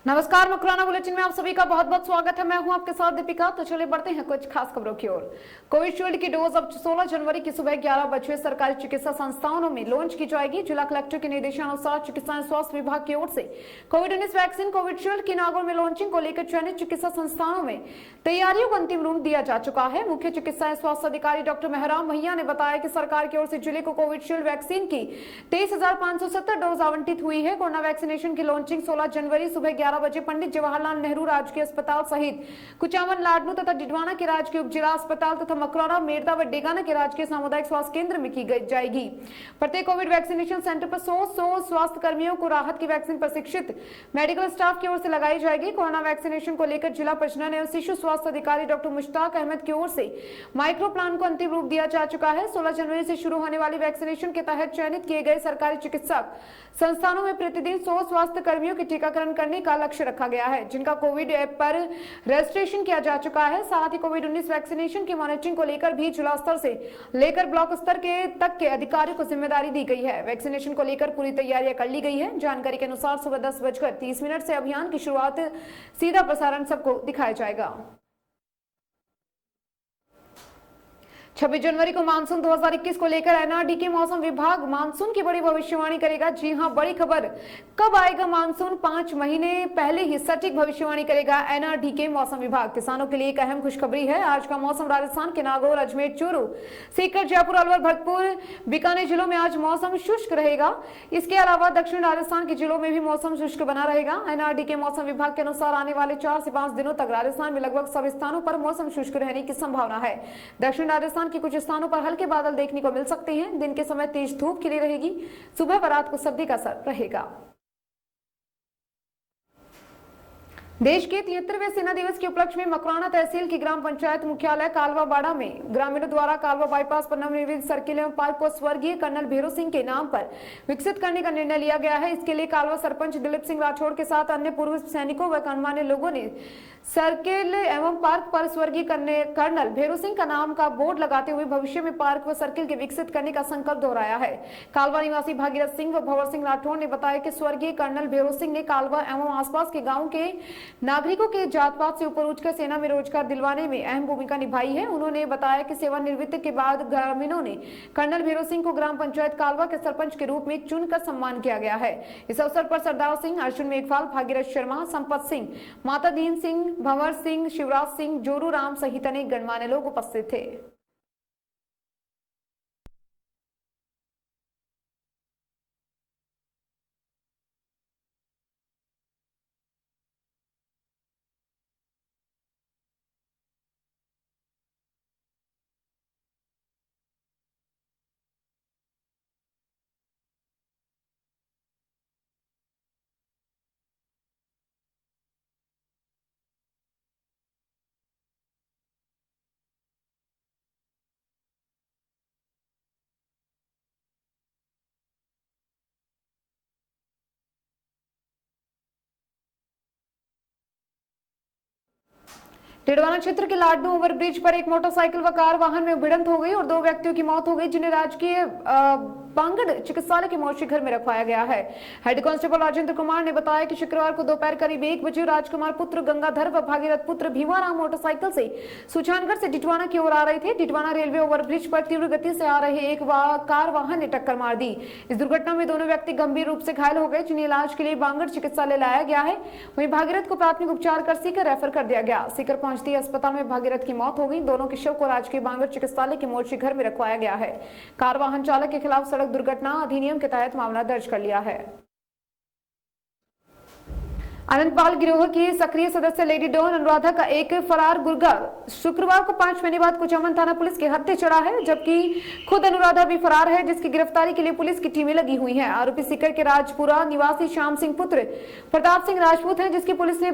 नमस्कार, मकराना बुलेटिन में आप सभी का बहुत बहुत स्वागत है। मैं हूं आपके साथ दीपिका। तो चलिए बढ़ते हैं कुछ खास खबरों की ओर। कोविशील्ड की डोज अब 16 जनवरी की सुबह 11 बजे सरकारी चिकित्सा संस्थानों में लॉन्च की जाएगी। जिला कलेक्टर के निर्देशानुसार चिकित्सा एवं स्वास्थ्य विभाग की ओर से कोविड-19 वैक्सीन कोविशील्ड की नागौर में लॉन्चिंग को लेकर चयनित चिकित्सा संस्थानों में तैयारियों को अंतिम रूप दिया जा चुका है। मुख्य चिकित्सा एवं स्वास्थ्य अधिकारी डॉक्टर मेहराम भैया ने बताया कि सरकार की ओर से जिले को कोविशील्ड वैक्सीन की 23,570 डोज आवंटित हुई है। कोरोना वैक्सीनेशन की लॉन्चिंग 16 जनवरी सुबह 11 बजे पंडित जवाहरलाल नेहरू राजकीय अस्पताल सहित कुचामन, लाडनू तथा डिडवाना के राजकीय उप जिला अस्पताल तथा मकराना, मेरदा व डेगाना के राजकीय सामुदायिक स्वास्थ्य केंद्र में की जाएगी। प्रत्येक कोविड वैक्सीनेशन सेंटर पर 100 स्वास्थ्य कर्मियों को राहत की वैक्सीन प्रशिक्षित मेडिकल स्टाफ की ओर से लगाई जाएगी। कोरोना वैक्सीनेशन को लेकर जिला प्रजनन एवं शिशु स्वास्थ्य अधिकारी डॉक्टर मुश्ताक अहमद की ओर से माइक्रो प्लान को अंतिम रूप दिया जा चुका है। 16 जनवरी से शुरू होने वाली वैक्सीनेशन के तहत चयनित किए गए सरकारी चिकित्सक संस्थानों में प्रतिदिन 100 स्वास्थ्य कर्मियों के टीकाकरण करने का लक्ष्य रखा गया है, जिनका कोविड ऐप पर रजिस्ट्रेशन किया जा चुका है। साथ ही कोविड-19 वैक्सीनेशन की मॉनिटरिंग को लेकर भी जिला स्तर से लेकर ब्लॉक स्तर के तक के अधिकारियों को जिम्मेदारी दी गई है। वैक्सीनेशन को लेकर पूरी तैयारियां कर ली गई है। जानकारी के अनुसार सुबह 10:30 से अभियान की शुरुआत, सीधा प्रसारण सबको दिखाया जाएगा। 26 जनवरी को मानसून 2021 को लेकर एनआरडीके मौसम विभाग मानसून की बड़ी भविष्यवाणी करेगा। जी हां, बड़ी खबर, कब आएगा मानसून? 5 महीने पहले ही सटीक भविष्यवाणी करेगा एनआरडीके मौसम विभाग। किसानों के लिए एक अहम खुशखबरी है। आज का मौसम राजस्थान के नागौर, अजमेर, चूरू, सीकर, जयपुर, अलवर, भरतपुर, बीकानेर जिलों में आज मौसम शुष्क रहेगा। इसके अलावा दक्षिण राजस्थान के जिलों में भी मौसम शुष्क बना रहेगा। एनआरडीके मौसम विभाग के अनुसार आने वाले 4 से 5 दिनों तक राजस्थान में लगभग सभी स्थानों पर मौसम शुष्क रहने की संभावना है। दक्षिण राजस्थान के कुछ स्थानों पर हल्के बादल देखने को मिल सकते हैं। दिन के समय तेज धूप खिली रहेगी। सुबह व रात को सर्दी का असर रहेगा। देश के 73वें सेना दिवस के उपलक्ष्य में मकराना तहसील की ग्राम पंचायत मुख्यालय कालवाबाड़ा में ग्रामीणों द्वारा कालवा बाईपास पर नवनिर्मित सर्किल एवं पार्क को स्वर्गीय कर्नल भैरव सिंह के नाम पर विकसित करने का निर्णय लिया गया है। इसके लिए कालवा सरपंच दिलीप सिंह राठौड़ के साथ अन्य पूर्व सैनिकों व गणमान्य लोगों ने सर्किल एवं पार्क पर स्वर्गीय कर्नल भैरव सिंह का नाम का बोर्ड लगाते हुए भविष्य में पार्क व सर्किल के विकसित करने का संकल्प दोहराया है। कालवा निवासी भागीरथ सिंह व भंवर सिंह राठौड़ ने बताया कि स्वर्गीय कर्नल भैरव सिंह ने कालवा एवं आसपास के गाँव के नागरिकों के जात पात से ऊपर उठकर सेना में रोजगार दिलवाने में अहम भूमिका निभाई है। उन्होंने बताया कि सेवानिवृत्ति के बाद ग्रामीणों ने कर्नल भैरव सिंह को ग्राम पंचायत कालवा के सरपंच के रूप में चुनकर सम्मान किया गया है। इस अवसर पर सरदार सिंह, अर्जुन मेघवाल, भागीरथ शर्मा, संपत सिंह, माता दीन सिंह, भंवर सिंह, शिवराज सिंह, जोरू राम सहित अनेक गणमान्य लोग उपस्थित थे। टिडवाना क्षेत्र के लाडनू ओवरब्रिज पर एक मोटरसाइकिल व कार वाहन में भिड़ंत हो गई और 2 व्यक्तियों की मौत हो गई, जिन्हें राजकीय बांगड़ चिकित्सालय के मोर्चे घर में रखवाया गया है। हेड कांस्टेबल राजेंद्र कुमार ने बताया कि शुक्रवार को दोपहर करीब 1 बजे राजकुमार पुत्र गंगाधर व भागीरथ पुत्र भीमाराम मोटरसाइकिल से सुजानगढ़ से डिडवाना की ओर आ रहे थे। डिडवाना रेलवे ओवरब्रिज पर तीव्र गति से आ रहे एक कार वाहन ने टक्कर मार दी। इस दुर्घटना में दोनों व्यक्ति गंभीर रूप से घायल हो गए, जिन्हें इलाज के लिए बांगड़ चिकित्सालय लाया गया है। वहीं भागीरथ को प्राथमिक उपचार कर सीकर रेफर कर दिया गया। सीकर पहुंचते ही अस्पताल में भागीरथ की मौत हो गई। दोनों के शव को राजकीय बांगड़ चिकित्सालय के मोर्चे घर में रखवाया गया है। कार वाहन चालक के खिलाफ सड़क दुर्घटना अधिनियम के तहत मामला दर्ज कर लिया है। अनंतपाल गिरोह की सक्रिय सदस्य लेडी डॉन अनुराधा का एक फरार गुर्गा शुक्रवार को 5 महीने बाद कुचामन थाना पुलिस के हत्थे चढ़ा है, जबकि खुद अनुराधा भी फरार है, जिसकी गिरफ्तारी के लिए पुलिस की टीमें लगी हुई हैं। आरोपी सीकर के राजपुरा निवासी श्याम सिंह पुत्र प्रताप सिंह राजपूत हैं, जिसकी पुलिस ने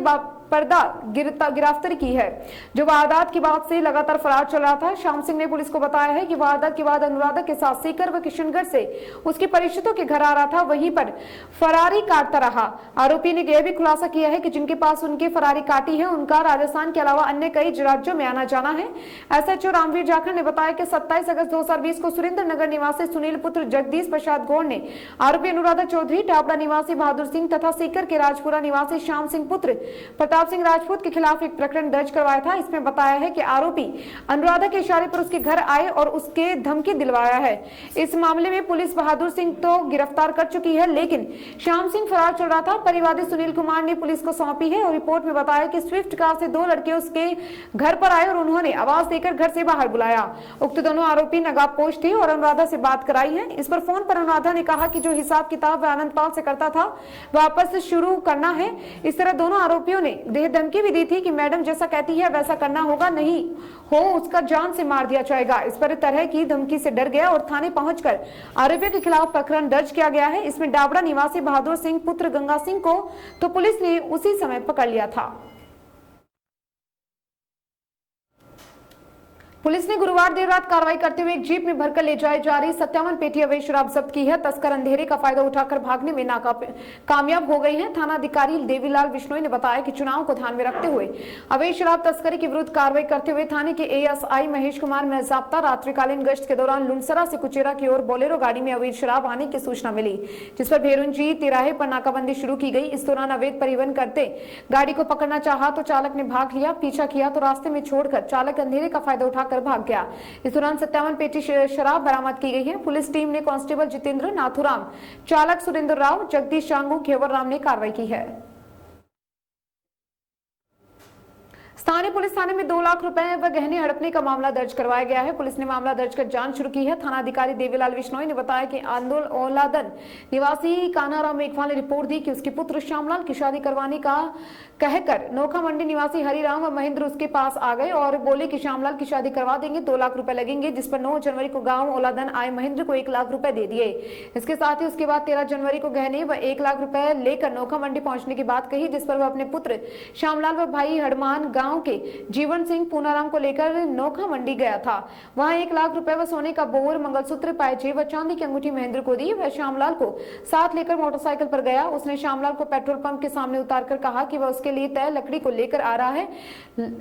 बेपर्दा गिरफ्तारी की है, जो वारदात के बाद से लगातार फरार चल रहा था। श्याम सिंह ने पुलिस को बताया है कि वारदात के बाद अनुराधा के साथ सीकर व किशनगढ़ से उसके परिचितों के घर आ रहा था, वहीं पर फरारी काटता रहा। आरोपी ने यह भी खुलासा किया है कि जिनके पास उनके फरारी काटी है उनका राजस्थान के अलावा अन्य कई राज्यों में आना जाना है। एसएचओ रामवीर जाखड़ ने बताया कि 27 अगस्त 2020 को सुरेंद्र नगर निवासी सुनील पुत्र जगदीश प्रसाद गौड़ ने आरोपी अनुराधा चौधरी, टापड़ा निवासी बहादुर सिंह तथा सीकर के राजपुरा निवासी श्याम सिंह पुत्र प्रताप सिंह राजपूत के खिलाफ एक प्रकरण दर्ज करवाया था। इसमें बताया है कि आरोपी अनुराधा के इशारे पर उसके घर आए और उसके धमकी दिलवाया है। इस मामले में पुलिस बहादुर सिंह तो गिरफ्तार कर चुकी है, लेकिन श्याम सिंह फरार चल रहा था। परिवादी सुनील कुमार ने पुलिस को सौंपी है और रिपोर्ट में बताया कि स्विफ्ट कार से 2 लड़के उसके घर पर आए और उन्होंने आवाज देकर घर से बाहर बुलाया। उक्त दोनों आरोपी नकाबपोश थे और अनुराधा से बात कराई है। इस पर फोन पर अनुराधा ने कहा कि जो हिसाब किताब वह आनंदपाल से करता था वापस शुरू करना है। इस तरह दोनों आरोपियों ने देह धमकी भी दी थी कि मैडम जैसा कहती है वैसा करना होगा, नहीं हो उसका जान से मार दिया जाएगा। इस पर तरह की धमकी से डर गया और थाने पहुंचकर आरोपियों के खिलाफ प्रकरण दर्ज किया गया है। इसमें डाबड़ा निवासी बहादुर सिंह पुत्र गंगा सिंह को तो पुलिस ने उसी समय पकड़ लिया था। पुलिस ने गुरुवार देर रात कार्रवाई करते हुए एक जीप में भरकर ले जाई जा रही 57 पेटी अवैध शराब जब्त की है। तस्कर अंधेरे का फायदा उठाकर भागने में कामयाब हो गई हैं। थाना अधिकारी देवीलाल बिश्नोई ने बताया कि चुनाव को ध्यान में रखते हुए अवैध शराब तस्करी के विरुद्ध कार्रवाई करते हुए थाने के एएसआई महेश कुमार मेहजाब्ता रात्रिकालीन गश्त के दौरान लुंडसरा से कुचेरा की ओर बोलेरो गाड़ी में अवैध शराब आने की सूचना मिली, जिस पर भेरुंजी तिराहे पर नाकाबंदी शुरू की गई। इस दौरान अवैध परिवहन करते गाड़ी को पकड़ना चाहा तो चालक ने भाग लिया, पीछा किया तो रास्ते में छोड़कर चालक अंधेरे का फायदा उठाकर भाग गया। इस दौरान 57 पेटी शराब बरामद की गई है। पुलिस टीम ने कांस्टेबल जितेंद्र नाथुराम, चालक सुरेंद्र राव, जगदीश शांगू, घेवर राम ने कार्रवाई की है। स्थानीय पुलिस थाने में 2 लाख रुपए व गहने हड़पने का मामला दर्ज करवाया गया है। पुलिस ने मामला दर्ज कर जांच शुरू की है। थाना अधिकारी देवीलाल बिश्नोई ने बताया कि आंदोल औलादन निवासी कान्हाराम मेघवाल ने रिपोर्ट दी कि उसके पुत्र श्यामलाल की शादी करवाने का कहकर नोखा मंडी निवासी हरिराम व महेंद्र उसके पास आ गए और बोले कि श्यामलाल की शादी करवा देंगे, 2 लाख रुपए लगेंगे, जिस पर 9 जनवरी को गांव औलादन आए महेंद्र को 1 लाख रुपए दे दिए। इसके साथ ही उसके बाद 13 जनवरी को गहने व 1 लाख रुपए लेकर नोखा मंडी पहुंचने की बात कही, जिस पर वह अपने पुत्र श्यामलाल व भाई हड़मान गांव के जीवन सिंह पूनाराम को लेकर नोखा मंडी गया था। वहां 1 लाख रुपए व सोने का बोर, मंगलसूत्र, पायजेब व चांदी की अंगूठी महेंद्र को दी। वह श्यामलाल को साथ लेकर मोटरसाइकिल पर गया। उसने श्यामलाल को पेट्रोल पंप के सामने उतारकर कहा कि वह उसके लिए तय लकड़ी को लेकर आ रहा है।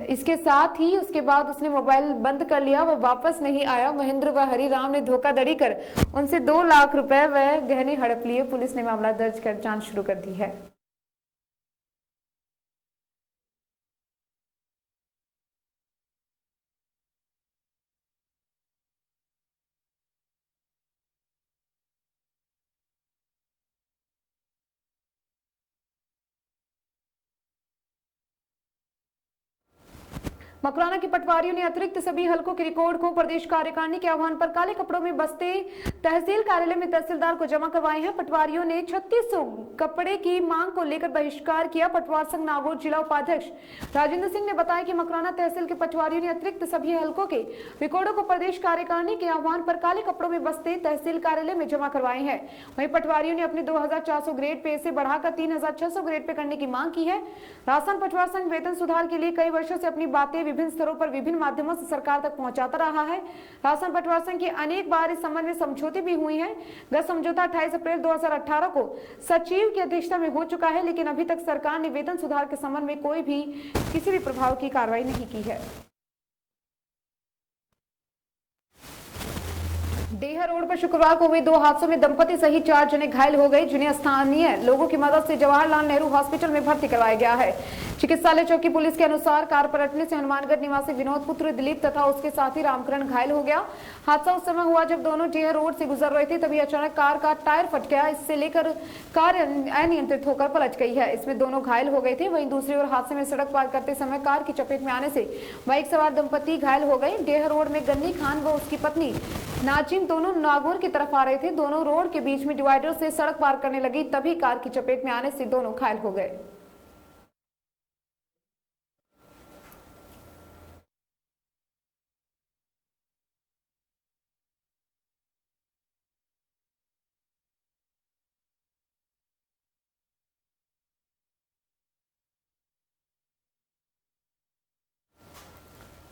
इसके साथ ही उसके बाद उसने मोबाइल बंद कर लिया, वह वापस नहीं आया। महेंद्र व हरिराम ने धोखाधड़ी कर उनसे 2 लाख रुपए व गहने हड़प लिए। पुलिस ने मामला दर्ज कर जांच शुरू कर दी है। मकराना के पटवारियों ने अतिरिक्त सभी हलकों के रिकॉर्ड को प्रदेश कार्यकारिणी के आह्वान पर काले कपड़ों में बसते तहसील कार्यालय में तहसीलदार को जमा करवाए हैं। पटवारियों ने 3600 कपड़े की मांग को लेकर बहिष्कार किया। पटवार संघ नागौर जिला उपाध्यक्ष राजेंद्र सिंह ने बताया कि मकराना तहसील के पटवारियों ने अतिरिक्त सभी हलकों के रिकॉर्डों को प्रदेश कार्यकारिणी के आह्वान पर काले कपड़ों में बसते तहसील कार्यालय में जमा करवाए हैं। वहीं पटवारियों ने अपने 2400 ग्रेड पे से बढ़ाकर 3600 ग्रेड पे करने की मांग की है। राजस्थान पटवार संघ वेतन सुधार के लिए कई वर्षों से अपनी बातें विभिन्न स्तरों पर विभिन्न माध्यमों से सरकार तक पहुंचाता रहा है। राजस्थान पटवार संघ की अनेक बार इस संबंध में समझौते भी हुए हैं। गत समझौता 28 अप्रैल 2018 को सचिव की अध्यक्षता में हो चुका है, लेकिन अभी तक सरकार ने वेतन सुधार के संबंध में कोई भी किसी भी प्रभाव की कार्रवाई नहीं की है। डेहर रोड पर शुक्रवार को हुए 2 हादसों में दंपति सहित 4 जने घायल हो गए, जिन्हें स्थानीय लोगों की मदद से जवाहरलाल नेहरू हॉस्पिटल में भर्ती करवाया गया है। चिकित्सालय चौकी पुलिस के अनुसार कार पलटने से हनुमानगढ़ निवासी विनोद पुत्र दिलीप तथा उसके साथी रामकरण घायल हो गया। हादसा उस समय हुआ जब दोनों डेहर रोड से गुजर रहे थे, तभी अचानक कार का टायर फट गया। इससे लेकर कार अनियंत्रित होकर पलट गई है। इसमें दोनों घायल हो गए थे। वहीं दूसरी ओर हादसे में सड़क पार करते समय कार की चपेट में आने से बाइक सवार दंपति घायल हो गए। डेहर रोड में गन्नी खान व उसकी पत्नी नाजिम दोनों नागौर की तरफ आ रहे थे। दोनों रोड के बीच में डिवाइडर से सड़क पार करने लगी, तभी कार की चपेट में आने से दोनों घायल हो गए।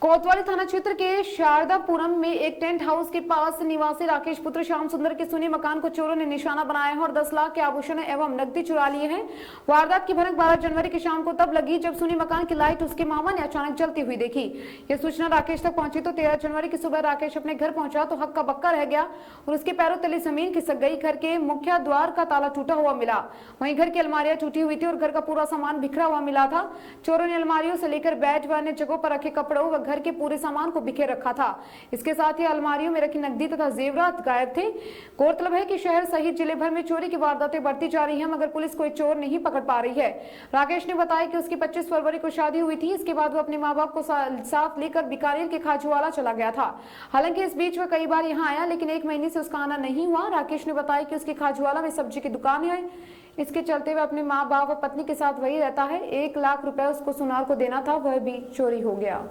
कोतवाली थाना क्षेत्र के शारदापुरम में एक टेंट हाउस के पास निवासी राकेश पुत्र श्याम सुंदर के सुने मकान को चोरों ने निशाना बनाया है और 10 लाख के आभूषण एवं नकदी चुरा लिए हैं। वारदात की भनक 12 जनवरी की शाम को तब लगी जब सुनी मकान की लाइट उसके मामा ने अचानक जलती हुई देखी। यह सूचना राकेश तक पहुंची तो 13 जनवरी की सुबह राकेश अपने घर पहुंचा तो हक्का बक्का रह गया और उसके पैरों तले जमीन खिसक गई। घर के मुख्य द्वार का ताला टूटा हुआ मिला, वहीं घर की अलमारियां टूटी हुई थी और घर का पूरा सामान बिखरा हुआ मिला था। चोरों ने अलमारियों से लेकर बेड व अन्य जगहों पर रखे कपड़ों व घर के पूरे सामान को बिखेर रखा था। इसके साथ ही अलमारियों में रखी नकदी तथा जेवरात गायब थे। गौरतलब है कि शहर सहित जिले भर में चोरी की वारदातें बढ़ती जा रही हैं, मगर पुलिस कोई चोर नहीं पकड़ पा रही है। राकेश ने बताया कि उसकी 25 फरवरी को शादी हुई थी। इसके बाद वो अपने माँ बाप को साथ लेकर बीकानेर के खाजूवाला चला गया था। हालांकि इस बीच वह कई बार यहाँ आया, लेकिन 1 महीने से उसका आना नहीं हुआ। राकेश ने बताया कि उसकी खाजूवाला में सब्जी की दुकान है, इसके चलते वह अपने माँ बाप और पत्नी के साथ वही रहता है। 1 लाख रुपए उसको सुनार को देना था, वह भी चोरी हो गया।